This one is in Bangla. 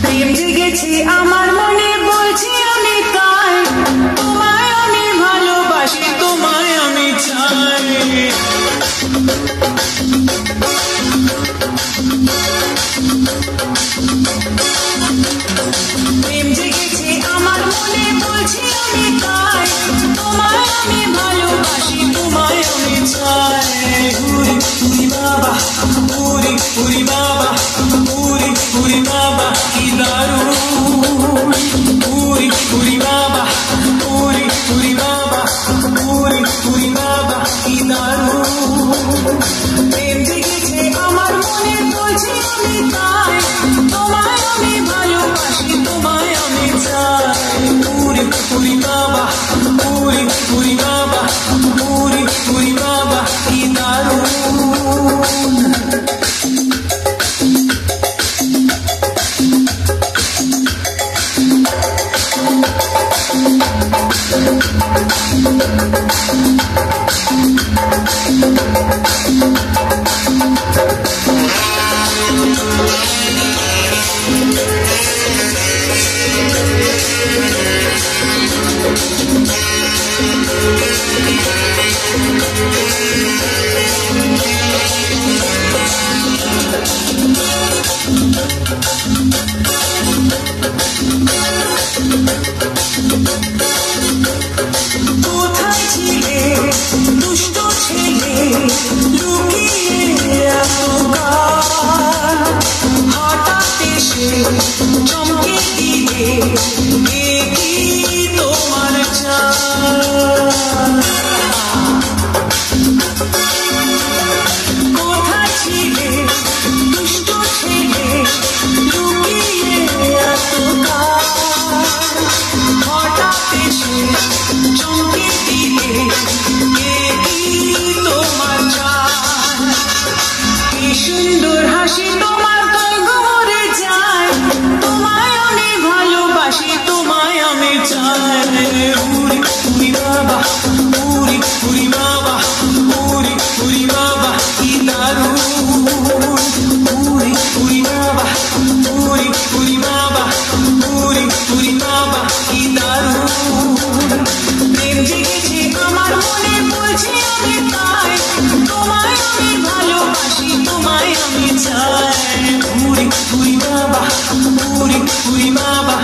প্রেম জেগেছে আমার মনে বলছি আমি তাই, তোমায় আমি ভালোবাসি, তোমায় আমি চাই। প্রেম জেগেছে আমার মনে বলছি আমি তাই, তোমায় আমি ভালোবাসি, তোমায় আমি চাই। উরি উরি বাবা, উরি উরি বাবা, উরি উরি বাবা কি দারুণ। উরি উরি বাবা, উরি উরি বাবা, উরি উরি বাবা কি দারুণ। প্রেম জেগেছে আমার মনে বলছি আমি তাই, তোমায় আমি ভালোবাসি, তোমায় আমি চাই। উরি উরি বাবা, উরি উরি বাবা, উরি উরি বাবা কি দারুণ। কোথায় ছিলে দুষ্ট ছেলে, লুকিয়ে এতকাল, হঠাৎ এসে চমকে দিলে, এ কি তোমার চাল। কোথায় ছিলে দুষ্ট ছেলে, লুকিয়ে এতকাল, হঠাৎ এসে চমকে দিলে, এ কি তোমার চাল। কি সুন্দর হাসি তোমার, তাই ঘরে যায়, তোমায় আমি ভালোবাসি, তোমায় আমি চাই। উরি উরি বাবা, উরি উরি বাবা, উরি উরি বাবা কি দারুণ। উরি উরি বাবা, উরি উরি বাবা, উরি উরি বাবা কি দারুণ। প্রেম জেগেছে আমার মনে বলছি আমি তাই, তোমায় আমি ভালোবাসি, তোমায় আমি চাই। উরি উরি বাবা, উরি উরি বাবা,